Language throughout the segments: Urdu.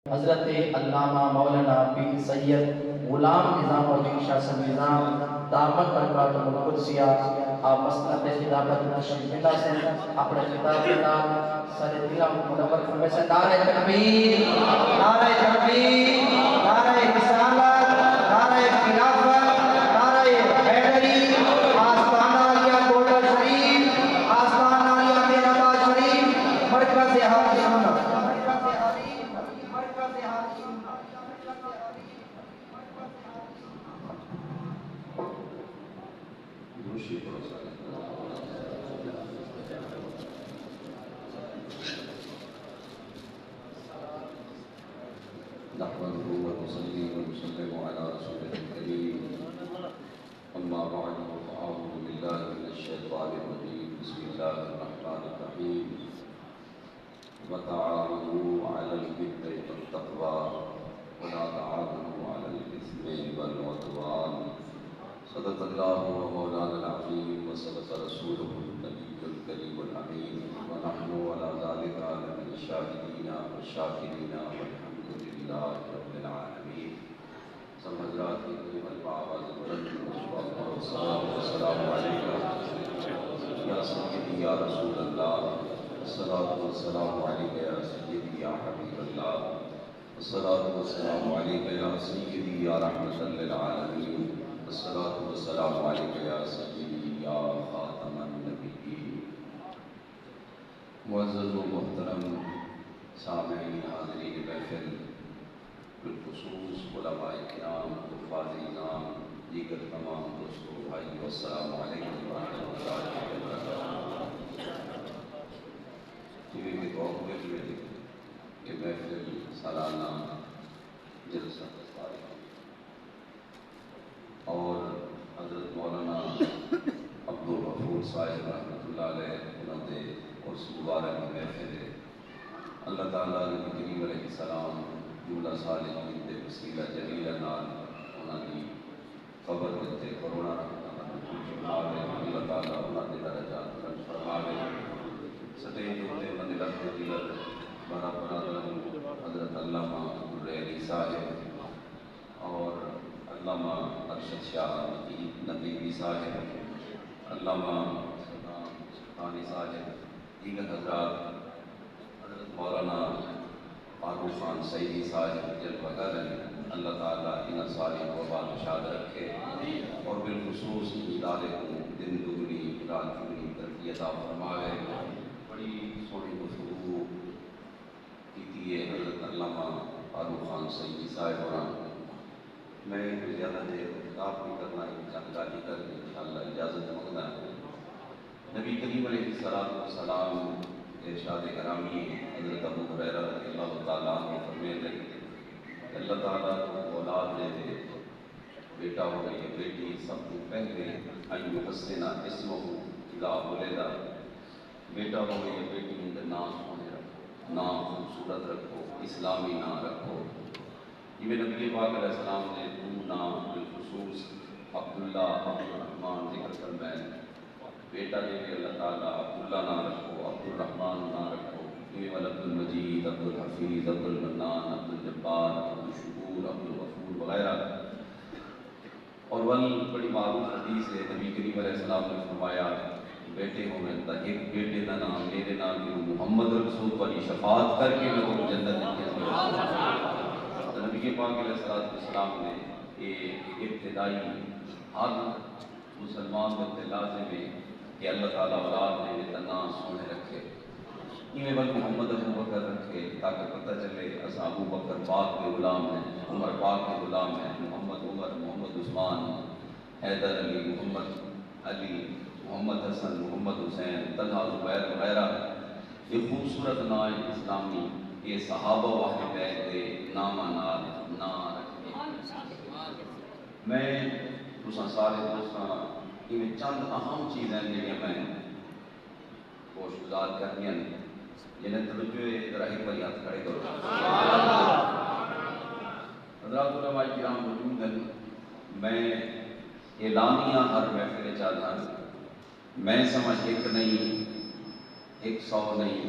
حضرت علامہ مولانا پیر سید غلام نظام الدین شاہ صاحب نظام دامت برکاتہ القدسیہ آپ مسند خطابت تشریف اللہ سے اپنے خطاب کے نام سر دلہ منور فرمائے سے نعرہ تکبیر، نعرہ تکبیر، نعرہ رسالت، نعرہ خلافت، نعرہ حیدری، آستانہ عالیہ کوٹہ شریف، آستانہ عالیہ میرآباد شریف، مرکز اہل سنت، نحمده ونصلي ونسلم على رسوله الكريم أما بعد فأعوذ بالله من الشيطان الرجيم بسم الله الرحمن الرحيم وتعاونوا على البر والتقوى ولا تعاونوا على الإثم والعدوان صدق الله ومولانا العظيم وصدق رسوله النبي الكريم الأمين ونحن على ذلك من الشاهدين والشاكرين والحمد لله رب العالمين. سب حضرات کی قریب الباواز بلند والسلام علیکم یا سیدی یا رسول اللہ، الصلاة والسلام علیکہ یا سیدی یا حبیب اللہ، الصلاة والسلام علیکہ یا سیدی یا رحمت للعالمین، الصلاة والسلام علیکہ یا سیدی یا خاتم النبیین. معزز و محترم سامعین حاضرین محفل، بالخصوص علماء کرام، حفاظ نظام، دیگر تمام دوستوں بھائیو، السلام علیکم ورحمۃ اللہ وبرکاتہ. ٹی وی کے توقع میں کہ محفل سالانہ جلسہ تقریب اور حضرت مولانا عبدالغفور صاحب رحمۃ اللہ علیہ انہوں نے اس مبارک محفل ہے. اللہ تعالیٰ نبی کریم علیہ السلام جملہ صالحین دے وسیلہ جلیلہ نال انہاں دی قبر تے کروڑا فرماوے. اللہ تعالیٰ انہاں دے درجات بلند فرماوے. سٹیج تے انہاں دے رب دے دل بڑا حضرت علامہ علی صاحب اور علامہ ارشد شاہ نقیبی صاحب، علامہ سلطانی صاحب، دیگر حضرات، حضرت مولانا معروف خان سیدی صاحب جلوہ گر ہیں. اللہ تعالیٰ انہاں ساری کو بادشاہ رکھے اور بالخصوص ادارے کو دن دگنی رات چگنی ترقی عطا فرمائے. بڑی سونی گفتگو کی ہے حضرت علامہ معروف خان سیدی صاحب اور میں زیادہ دیر خطاب نہیں کرنا، جانکاری کر کے انشاءاللہ اجازت مانگنا ہے. نبی کریم علیہ السلام ارشاد کرامی حضرت ابو ہریرہ رضی اللہ تعالیٰ عنہ فرماتے ہیں اللہ تعالیٰ کو اولاد دے دے، بیٹا ہو یا بیٹی، سب کو پہلے ان یحسن اسمہ اذا ولد، بیٹا ہو یا بیٹی ان کا نام سونے رکھو، نام خوبصورت رکھو، اسلامی نام رکھو. یہ نبی پاک علیہ السلام نے دو نام بالخصوص عبداللہ عبدالرحمن ذکر فرمائے. بیٹا دے کے اللہ تعالیٰ عبداللہ نام رکھو، عبدالرحمن نام رکھو. یہ عبد المجید، عبد الحفیظ، عبد المنان، عبد الجبار، عبد الشکور، عبد الغفور وغیرہ. اور بڑی معروف حدیث ہے، نبی کریم علیہ السلام نے فرمایا بیٹے ہوں میں تا ایک بیٹے کا نام میرے نام کی محمد رسول والی شفاعت کر کے میں کو جنت میں. نبی پاک علیہ السلام نے یہ ابتدائی ہر مسلمان کو لازم ہے کہ اللہ تعالیٰ اولاد نے میرا نام سونے رکھے، انہیں بل محمد ابو بکر رکھے تاکہ پتہ چلے اسا ابو بکر پاک کے غلام ہیں، عمر پاک کے غلام ہیں، محمد عمر، محمد عثمان، حیدر علی، محمد علی، محمد حسن، محمد حسین، طلحہ زبیر وغیرہ. یہ خوبصورت نام اسلامی یہ صحابہ واحد دے نامہ نام رکھے. میں تساں سارے دوستاں ان چند اہم چیزیں جنہیں میں کوش گزار کرنی ہیں جنہیں توجہ ذرا ایک باری ہاتھ کھڑے کرو. حضرات علماء کرام موجود ہیں. میں اعلانیہ ہر محفل چاہتا میں سمجھ ایک نہیں، 100 نہیں،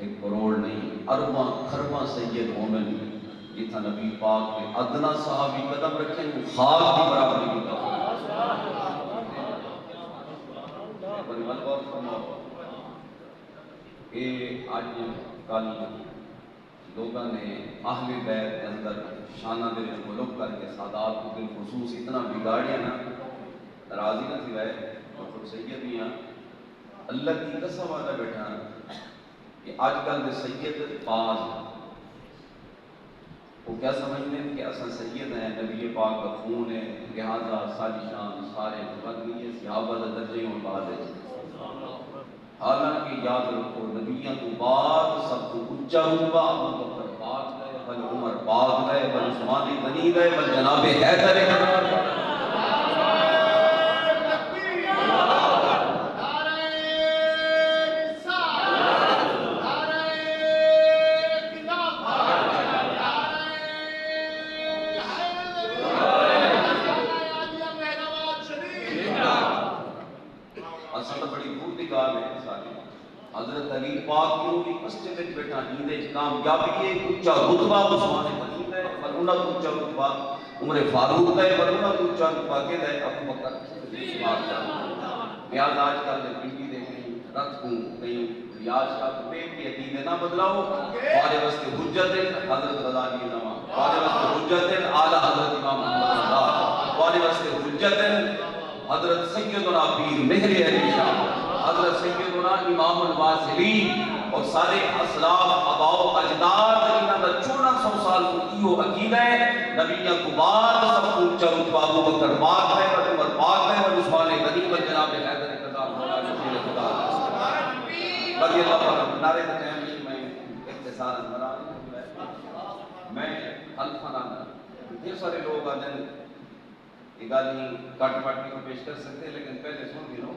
1 کروڑ نہیں ارباں خرباں سید مومن جتنا نبی پاک نے ادنا صحابی قدم رکھے وہ خاک کی برابری کی یہ آج کل لوگوں نے اہل بیت کے اندر شانہ دل ملک کر کے سادات کو بالخصوص اتنا بگاڑیا نا راضی نہ تھی رہے اور خود سید بھی ہیں اللہ کی قسم والا بیٹھا کہ آج کل دے سید پاس وہ کیا سمجھتے ہیں کہ اصل سید ہیں نبی پاک کا خون ہے لہذا ساری شان سارے مقدمی ہے صحابہ دا درجے اور بعد ہے حالانکہ یاد رکھو نبیوں تو بعد سب کو اونچا رتبہ ابو بکر پاک گئے بل عمر پاک گئے بل عثمان غنی گئے بل جناب حیدر حضرت علی پاک کیوں بھی مسجد میں بیٹھا ہیندے کامیابی ہے اونچا رتبہ عثمان غنی ہے پر انہاں کو اونچا رتبہ عمر فاروق ہے پر انہاں کو اونچا رتبہ کے ہے ابو بکر صدیق لہذا آج کل نے پنڈی دے کہیں رت کو کہیں ریاض کا پہ کی عقیدے نہ بدلاؤ ہمارے واسطے حجت حضرت غزالی نواں ہمارے واسطے حجت اعلی حضرت امام محمد رضا ہمارے واسطے حجت حضرت سیدنا پیر مہر علی شاہ حضرت سیدنا امام الواصلین اور سارے اسلاف آباء و اجداد جنہاں دا 1400 سال کو ایو عقیدہ ہے نبیوں کو بعد سب کو اونچا رتبہ ابو بکر پاک ہے اور عمر پاک ہے اور عثمان غنی اور جناب حیدر قضا مولا رسول خدا رضی اللہ عنہ نعرے کا ٹائم نہیں میں اختصاراً بنا میں الفا نام یہ سارے لوگ آدھے یہ گالی کٹ پٹ کے پیش کر سکتے ہیں لیکن پہلے سن بھی لو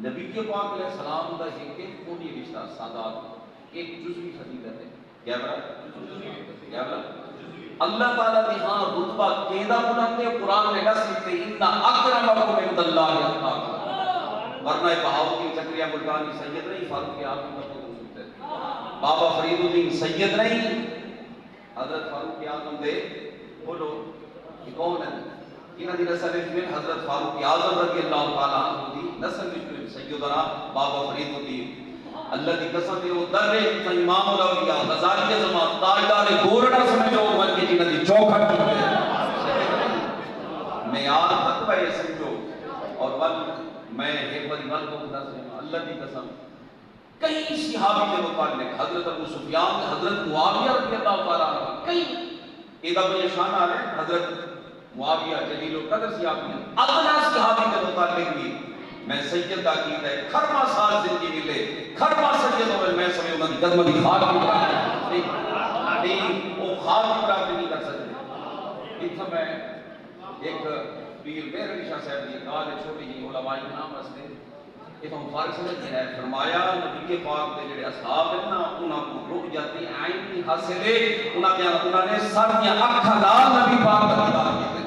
نبی کے پاک علیہ السلام دا ایک کونی رشتہ سادات ایک جزوی حقیقت ہے کیا بڑا اللہ تعالیٰ نے ہاں رتبہ کیدہ بلندے قرآن میں نص لکھتے اِنَّا اَكْرَمَكُمْ عِنْدَ اللَّهِ أَتْقَاكُمْ ورنہ بہاؤ کی چکریہ ملکانی سید نہیں فاروق اعظم کا تو سنتے بابا فرید الدین سید نہیں حضرت فاروق اعظم دے بولو کہ کون ہے انہاں دی نسل میں حضرت فاروق اعظم رضی اللہ تعالیٰ عنہ دی نسل میں سیدنا بابا فرید الدین اللہ دی قسم ہے وہ در امام الاولیاء غزالی زمان تاجدار گورڈا سمجھو من کے جنہاں دی چوکھٹ کی معیار تک یہ سمجھو اور میں ایک بار ول کو خدا سے اللہ دی قسم کئی صحابی کے متعلق حضرت ابو سفیان حضرت معاویہ رضی اللہ تعالیٰ عنہ کئی ادب یہ شان آ رہے حضرت معاویہ جلیل القدر صحابی ادنا صحابی کے متعلق بھی میں سید کا عقید ہے خرما سال زندگی ملے خرما سید اور میں سمجھ انہوں نے قدم دی خاک کی برابری نہیں وہ خاک کی برابری نہیں کر سکتے اتنا میں ایک پیر مہر علی شاہ صاحب کی کال چھوٹی جی علماء نام رستے ایک ہم فارغ سمجھتے ہیں فرمایا نبی پاک دے جڑے اصحاب ہیں نا انہاں کو رک جاتی عین کی حاصل ہے انہاں نے سر دیا اکھاں نال نبی پاک کا دیدار کیتے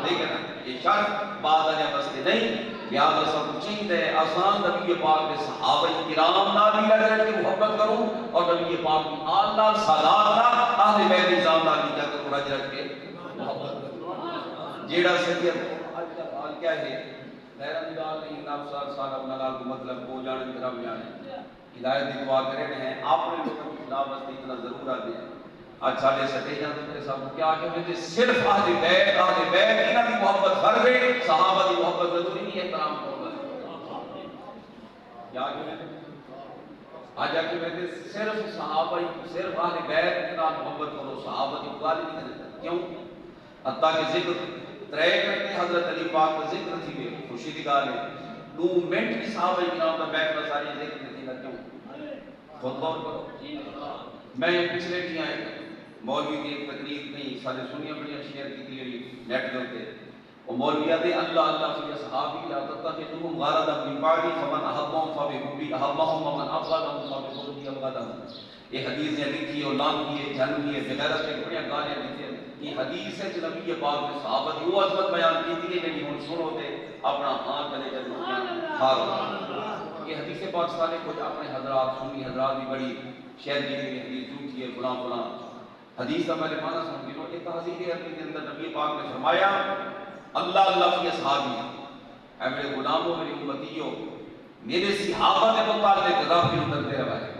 ٹھیک ہے نا یہ شرط بعد آنے بستے نہیں لہذا سب چیز ہے آسان نبی پاک کے صحابہ کرام نال بھی لگ کے محبت کروں اور نبی پاک کی آل نال سادات نال اہل بیت نظام نال بھی جا کر رج رکھ کے محبت کروں جیڑا سید آج کیا ہے غیر نگال نہیں نفس سارا نگال کو مطلب کو جانے کی رب جانے ہدایت دی دعا کرے رہے ہیں آپ نے لوگوں کو خلاف بستی اتنا ضرور آ دیا آج ساڑھے سٹے جانے میرے صاحب کیا کہ مجھے صرف اہل بیت انہاں دی محبت فرض ہے صحابہ دی محبت ضروری نہیں ہے احترام کو کیا کہ میں آج آکے میں صرف صحابہ صرف اہل بیت کی محبت کرو صحابہ دی قوالی نہیں کرتا کیوں حتیٰ کہ ذکر ترے کرتے حضرت علی پاک کا ذکر تھی گئے خوشی دی گال ہے 2 منٹ کی صحابہ اکرام کا بیٹھ پر ساری ذکر تھی گا کیوں خود غور کرو میں پچھلے کی آئے مولوی کی ایک تقریر نہیں سارے سنیاں بڑی شیئر کی تھی نیٹ کے ہوتے وہ مولویہ دے اللہ اللہ فی اصحابی لا تتخذوهم غرضا من بعدی فمن احبهم فبحبی احبهم ومن ابغضهم فببغضی ابغضهم یہ حدیث نے لکھی اور لان کیے جن کیے بغیرت کے بڑے گانے لکھے یہ حدیث ہے جو نبی پاک نے صحابہ کی وہ عظمت بیان کی تھی کہ ہن سنو تے اپنا ہاتھ گلے کر خار یہ حدیث پاک سارے کچھ اپنے حضرات سنی حضرات بھی بڑی شہر کی بھی حدیث جھوٹی ہے فلاں فلاں حدیث کا میں نے مانا سن کے یہ تحذیر عربی کے اندر نبی پاک نے فرمایا اللہ اللہ کی اصحابی اے میرے غلاموں میری امتیوں میرے صحابہ کے متعلق رب کی ڈرتے رہے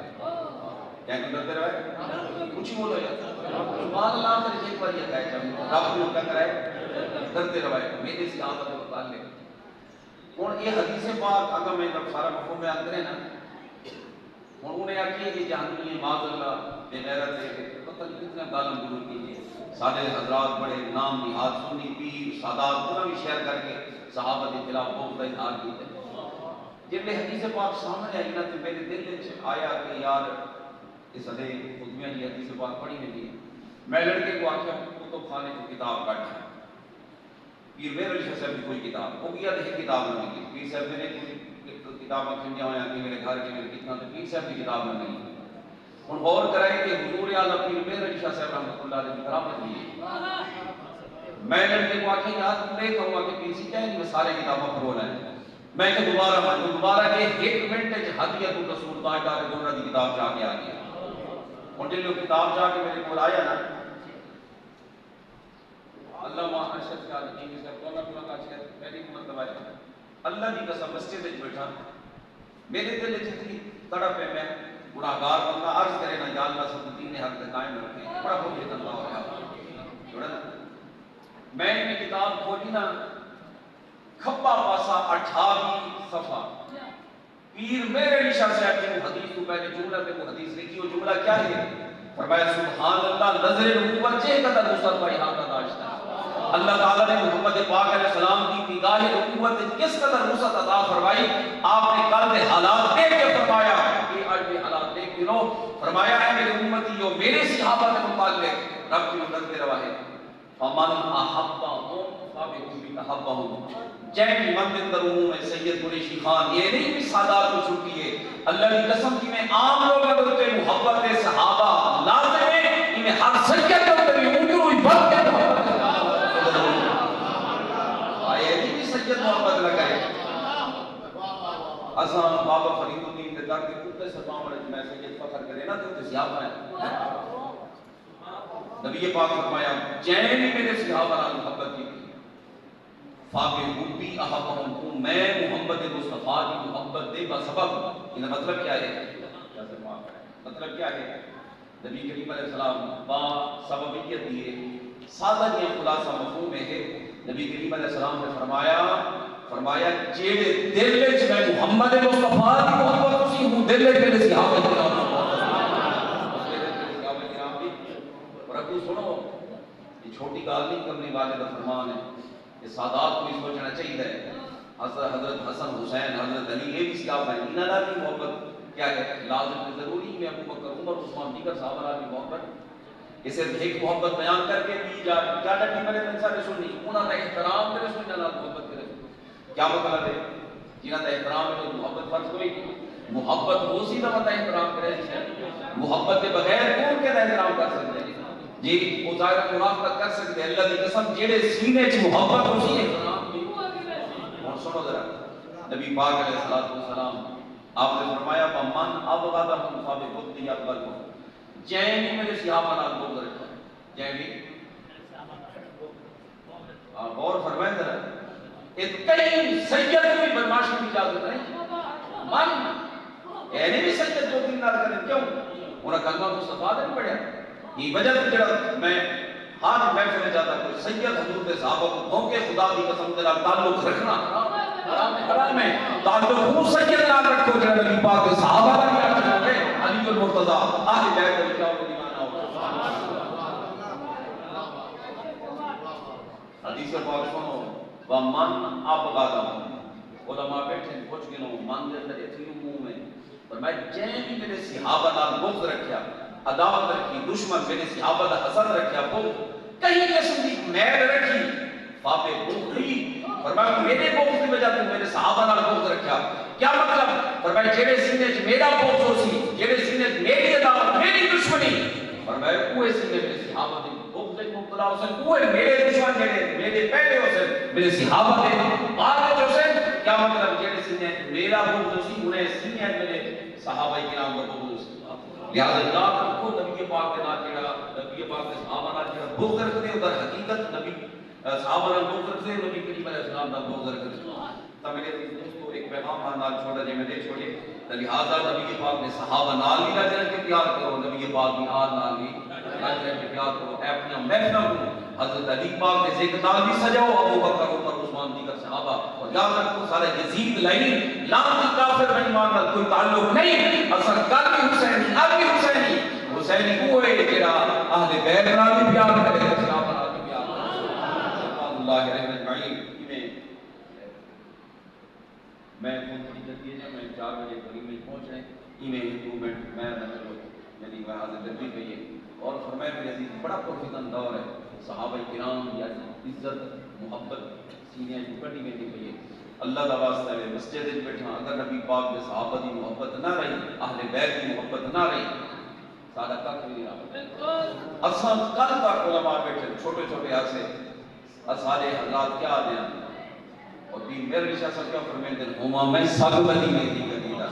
کیا ڈرتے رہے کچھ ہی بولو یار سبحان اللہ میرے ایک بار یہ کہا جب رب کی ڈرتے رہے میرے صحابہ کے متعلق اور یہ حدیث پاک اگر میں جب سارا مفہوم میں آتے ہیں نا اور انہیں آکیے کہ جہنمی ہے معاذ اللہ بے غیرت ہے پتہ نہیں کتنے گالم گلو کیجئے سادے حضرات بڑے نام نہاد سنی پیر سادات پورا بھی شیئر کر کے صحابہ کے خلاف بہت اظہار کیتے جب یہ حدیث پاک سامنے آئی نا تو میرے دل میں آیا کہ یار اس حدے خودمیاں یہ حدیث پاک پڑھی نہیں ہے میں لڑکے کو آکھیا کتب خانے کو کتاب کٹ ہے پیر میرے علی شاہ صاحب کی کوئی کتاب وہ کیا دیکھے کتاب نہ ملی پیر صاحب نے کوئی کتاب کھنجا ہویا کہ میرے گھر کے میرے کتنا تو پیر صاحب کی کتاب نہ ملی اور غور کرائے کہ حضور اعلیٰ پیر میرے علی شاہ صاحب رحمۃ اللہ علیہ کی کرامت لی میں لڑکے کو آکھیں یاد لے کہوں کہ پیر سی کہیں میں سارے کتابیں پڑھو رہے ہیں میں کہ دوبارہ کہ ایک منٹ ہدیت الرسول تاجدار گولڑا دی کتاب چاہ کے آ گیا اور جب وہ کتاب چاہ کے میرے کو آیا نا اللہ ارشد کا نبی سے کونا کونا کا شہر پہلی مرتبہ ہے اللہ کی قسم مسجد میں بیٹھا میرے دل میں جتنی تڑپ ہے میں گناہگار بندہ عرض کرے نا یا اللہ سب دین حق قائم رکھے بڑا بہت اللہ ہو گیا میں نے کتاب کھولی نا کھبا پاسا 28 صفحہ پیر میرے علی شاہ صاحب کی حدیث کو پہلے جملہ پہ وہ حدیث لکھی وہ جملہ کیا ہے فرمایا سبحان اللہ نظر نبوت چہ قدر نصرت و احاطہ داشتا اللہ تعالیٰ نے محمد پاک علیہ السلام کی نگاہ نبوت کس قدر نصرت عطا فرمائی آپ نے کل کے حالات دیکھ کے فرمایا کہ آج بھی حالات دیکھ کے لو فرمایا ہے میرے امتیوں میرے صحابہ کے متعلق رب کی مدد دے رہا ہے فمن احبهم فبحبهم جیمی مند دروں میں سید قریشی خان یہ نہیں بھی سادات کو چھوٹی ہے اللہ کی قسم کی میں عام لوگ ہوتے محبت صحابہ لازم ہے انہیں ہر سید کے اندر بھی ممکن ہوئی بات کے محبت آئے نہیں بھی سید محبت نہ کرے اسان بابا فرید الدین کے در کے کتے سلام علیہ میں سید فخر کرے نا تو صحابہ ہیں نبی پاک فرمایا جیمی میرے صحابہ نے محبت کی فاقے حبی احبہم میں محمد مصطفیٰ کی محبت دے کا سبب یہ مطلب کیا ہے مطلب کیا ہے نبی کریم علیہ السلام با سببیت دیئے سادہ یہ خلاصہ مفہوم ہے نبی کریم علیہ السلام نے فرمایا جیڑے دل وچ میں محمد مصطفیٰ کی محبت اسی ہوں دل وچ میرے صحابہ کی محبت اور اب سنو یہ چھوٹی گال نہیں کرنے والے کا فرمان ہے کہ سادات کو بھی سوچنا چاہیے حضرت حسن حسین حضرت علی یہ بھی صحابہ ہیں انہاں نال کی محبت کیا ہے لازم ضروری ہے ابو بکر عمر عثمان دیگر صحابہ نال کی محبت اسے ایک محبت بیان کر کے بھی جا ڈٹی میں نے انسان سننی انہاں کا احترام کرے سننے نال محبت کرے کیا مطلب ہے جنہاں کا احترام ہے محبت فرض کوئی محبت ہو سی دا مطلب احترام کرے محبت کے بغیر کون کے احترام کر سکتے ہیں جی وہ ظاہر منافقت کر سکتے ہیں اللہ کی قسم جڑے سینے چ محبت ہو سی احترام اور سنو ذرا نبی پاک علیہ الصلوۃ والسلام آپ نے فرمایا من ابغضهم فبغض اکبر جیمی میرے صحابہ نال بغض رکھا جیمی غور فرمائیں ذرا اتنی سید کی بدماشی کی اجازت نہیں من یعنی بھی سید جو دین نال کرے کیوں انہاں کلمہ مصطفیٰ نے پڑھیا یہ وجہ سے جڑا میں ہر محفل جاتا کوئی سید حضور کے صحابہ کو دھوکے خدا کی قسم کے نال تعلق رکھنا حرام ہے تعلق وہ سید نال رکھو جڑا نبی پاک کے صحابہ نال رکھو گے علی المرتضی اہل بیت علی کا دیوانہ ہو حدیث پاک سنو ومن ابغضهم علماء بیٹھے پوچھ گنو من دے اندر اتنی منہ میں فرمایا جیمی میرے صحابہ نال بغض رکھیا عداوت رکھی دشمن میرے صحابہ دا حسد رکھیا بغض کہیں قسم دی میل رکھی فابے بغضی فرمایا میرے بغض کی وجہ سے میرے صحابہ نال بغض رکھیا کیا مطلب فرمایا جڑے سینے وچ میرا بغض ہو سی جڑے سینے وچ میری عداوت میری دشمنی فرمایا اوے سینے میرے صحابہ دے بغض وچ مبتلا ہو سن اوے میرے دشمن جڑے میرے پہلے ہو سن میرے صحابہ دے بعد وچ ہو سن کیا مطلب جڑے سینے ہیں میرا بغض اسی انہیں سی ہے میرے صحابہ کرام کا بغض لہذا یاد رکھو نبی پاک کے نال جڑا نبی پاک کے صحابہ نال جڑا بغض رکھتے ادھر حقیقت نبی صحابہ نال بغض رکھتے نبی کریم علیہ السلام دا بغض رکھتے تو میرے دوستو ایک پیغام نال چھوڑا جی میں دے چھوڑے لہذا نبی پاک نے صحابہ نال بھی رج رج کے پیار کرو نبی پاک کی آل نال بھی رج رج کے پیار کرو اے اپنی محفلوں کو حضرت علی پاک کے ذکر نال بھی سجاؤ ابو بکر عمر عثمان دیگر صحابہ اور یاد رکھو سارے یزید لائن لعنتی کافر نہیں ماننا کوئی تعلق نہیں اصل کل بھی حسینی اب بھی حسینی حسینی وہ ہے جڑا اہل بیت نال بھی پیار کرے صحابہ نال بھی پیار کرے سبحان اللہ رحمت معین میں فون تھوڑی جلدی ہے میں 4 بجے قریب میں پہنچ رہے ہیں میں 2 منٹ میں یعنی میں حاضر جلدی پہ یہ اور فرمایا میرے عزیز بڑا پرفتن دور ہے صحابہ کرام یا عزت محبت سینے جو کٹی میں دی پئی اللہ دا واسطہ ہے مسجد وچ بیٹھا اگر نبی پاک دے صحابہ دی محبت نہ رہی اہل بیت دی محبت نہ رہی سادہ کھ نہیں رہا بالکل اساں کل تک علماء بیٹھے چھوٹے چھوٹے ہاسے سارے حضرات کیا دیں اور دین میرے رشاہ صاحب کیا فرمیدن ہما میں سب مدینے دی گدیدہ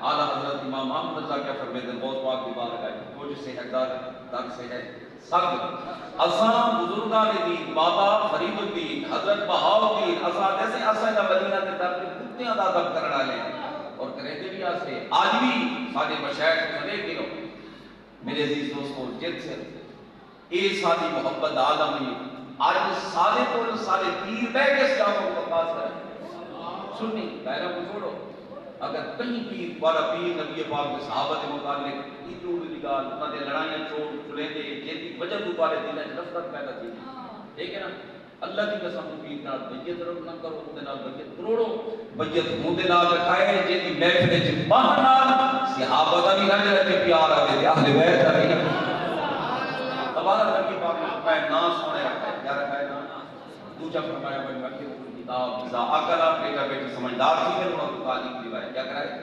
اعلیٰ حضرت امام احمد رضا کیا فرمیدن بہت پاک کی بارگاہ ہے کچھ سے ہے در سے ہے سب اساں بزرگان دین بابا فرید الدین حضرت بہاؤالدین اساں جیسے اساں دا مدینہ دے در کے کتیاں دا ادب کرنا لے اور کرے دے بھی آسے آج بھی سارے مشاہد کو سنے گئے میرے عزیز دوستوں جد سے اے ساری محبت عالم ہے آج سارے پول سارے پیر بیٹھ کے اسلام کو پاس کریں سنی دائرہ کو چھوڑو اگر کہیں پیر والا پیر نبی پاک کے صحابہ کے متعلق اتنی اڑی گال انہاں دے لڑائیاں چوڑ چلے دے جیتی وجہ تو پارے دل وچ نفرت پیدا تھی ٹھیک ہے نا اللہ کی قسم پیر نال بیعت نہ کرو اون دے نال بیعت کروڑو بیعت ہون دے نال رکھائے جیتی محفل وچ باہ نال صحابہ دا بھی رج رج کے پیار آوے تے اہل بیت دا بھی تبارک نبی پاک نے فرمایا نا سونے رکھا ہے کیا رکھا ہے نا دوسرا فرمایا بھائی مکہ کی کتاب اذا اکلا بیٹا بیٹی سمجھدار تھی پھر انہوں نے تعلیم دلوائی کیا کرائے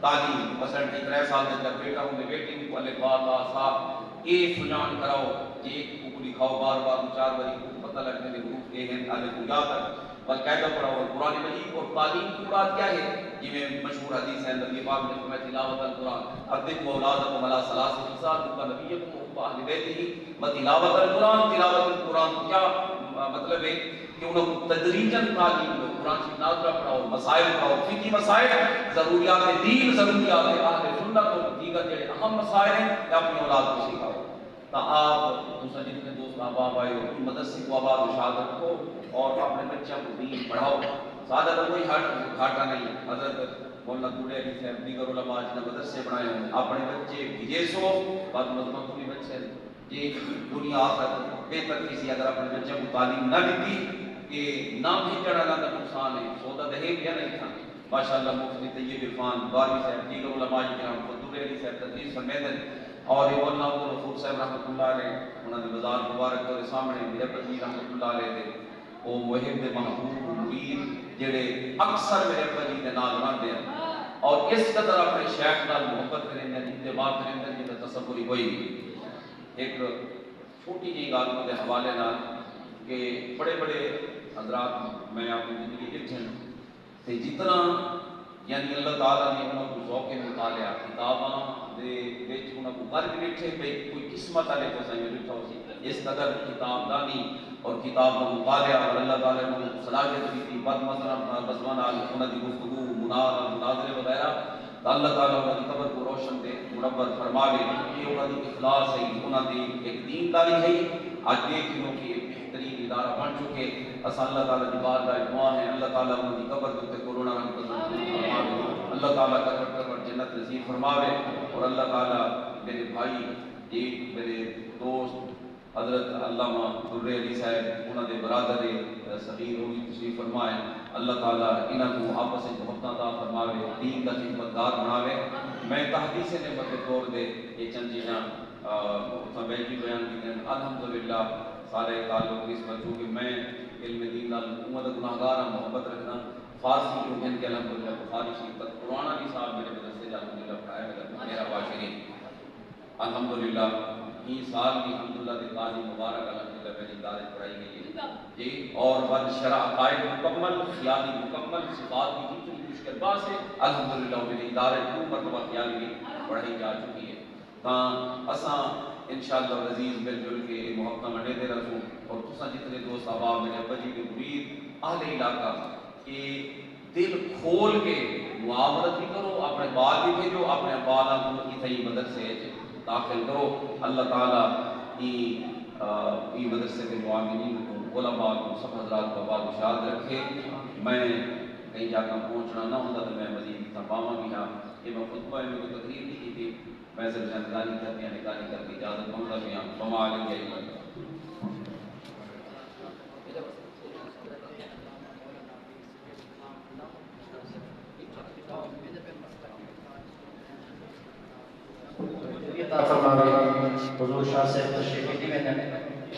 تعلیم مثلا 3 سال کے اندر بیٹا ہوں بیٹی کو الف با تا سا اے سجان کراؤ ایک کو لکھاؤ بار بار 4 بار کو پتہ لگنے دے حروف اے ہیں الف یا تک باقاعدہ پڑھاؤ قرآن مجید اور تعلیم کی بات کیا ہے یہ میں مشہور حدیث ہے نبی پاک نے فرمایا تلاوت القرآن ادب اولادکم علی ثلاث خصال کا نبیکم اہل بیتہ تلاوت القرآن تلاوت القرآن کیا مطلب ہے کہ انہوں کو تدریجاً تعلیم دو قرآن شریف ناظرہ پڑھاؤ مسائل پڑھاؤ فقہی مسائل ضروریات دین ضروریات اہل سنت اور دیگر جو اہم مسائل ہیں اپنی اولاد کو سکھاؤ تا آپ دوسرا جتنے دوست احباب آئے ہو مدرسے کو آباد و شاد رکھو اور اپنے بچوں کو دین پڑھاؤ زیادہ تو کوئی گھاٹا نہیں حضرت مولانا بوڑھے علی صاحب دیگر علماء جنہیں مدرسے بنائے ہوں اپنے بچے بھیجے سو بعد مذہب کوئی بچے یہ دنیا آخرت بہتر کسی اگر اپنے بچوں کو تعلیم نہ دیتی کہ نہ بھیجنا کا نقصان ہے سودا دہے یا نہیں تھا ماشاءاللہ مفتی طیب عرفان بارمی صاحب دیگر علماء کرام فضول علی صاحب تدریس فرمیدن اور یہ مولانا عبد الغفور صاحب رحمۃ اللہ علیہ انہوں نے مزار مبارک کے سامنے میرے پتی رحمۃ اللہ علیہ دے وہ محب محبوب مرید جڑے اکثر میرے پتی دے نال رہندے ہیں اور اس قدر اپنے شیخ نال محبت کریں دے اتباع کریں دے جے تصور ہی ہوئی ایک چھوٹی جی گل کے حوالے نال کہ بڑے بڑے حضرات میں اپنی زندگی دیکھیں تے جتنا یعنی اللہ تعالیٰ نے انہوں کو ذوق مطالعہ کتاباں دے وچ انہوں کو کر کے بیٹھے پہ کوئی قسمت والے تو سائیں بیٹھا ہو سی اس قدر کتاب دانی اور کتاب کا مطالعہ اور اللہ تعالیٰ نے صلاحیت دی تھی بد مزمان انہوں کی گفتگو مناظرے وغیرہ تو اللہ تعالیٰ انہوں کی قبر کو روشن دے منور فرماوے کہ انہوں کی اخلاص ہے انہوں کی ایک دینداری ہے آج دیکھ انہوں کی بہترین ادارہ بن چکے اسا اللہ تعالیٰ کی بارگاہ دعا ہے اللہ تعالیٰ انہوں کی قبر کے کورونا رحمت فرماوے اللہ تعالیٰ کا قبر جنت نصیب فرماوے اور اللہ تعالیٰ میرے بھائی ایک میرے دوست حضرت علامہ در علی صاحب انہوں نے برادر صغیر ہوئی تشریف فرمائے اللہ تعالیٰ انہوں کو آپس میں محبت عطا فرماوے دین کا خدمتگار بناوے میں تحدیث نعمت کے طور دے یہ چند چیزاں بیٹھی بیان کی ہیں الحمدللہ سارے تعلق اس پر چونکہ میں علم دین نال امت گناہگار محبت رکھنا فارسی جو ہیں کہ الحمدللہ بخاری شریف تک قرآن بھی صاحب میرے مدرسے سے الحمدللہ پڑھایا میرا باشری الحمدللہ یہ سال بھی الحمدللہ دے قاضی مبارک الحمدللہ میری دارج پڑھائی گئی ہے جی اور ون شرع عقائد مکمل خیالی مکمل صفات کی مشکل باعث ہے الحمدللہ میرے ادارے کو مرتبہ خیال بھی پڑھائی جا چکی ہے تاں اساں انشاءاللہ عزیز مل جل کے محبت منڈے دے رسوں اور تساں جتنے دوست احباب میرے ابا جی کے مرید اہل علاقہ کہ دل کھول کے معاونت بھی کرو اپنے بال بھی بھیجو اپنے بالا کو اتھائی مدرسے داخل کرو اللہ تعالیٰ ای مدرسے کے معاملین کو علماء کو سب حضرات کو آباد اشاد رکھے میں کہیں جا کر پہنچنا نہ ہوتا تو میں مزید تمامہ بھی ہاں یہ میں خطبہ میں کوئی تقریر نہیں کی تھی میں صرف جانکاری کرنے نکالی کر کے اجازت مانگتا بھی ہاں بما علیہ گئی حضور شاہ سے تشریف دی میں نے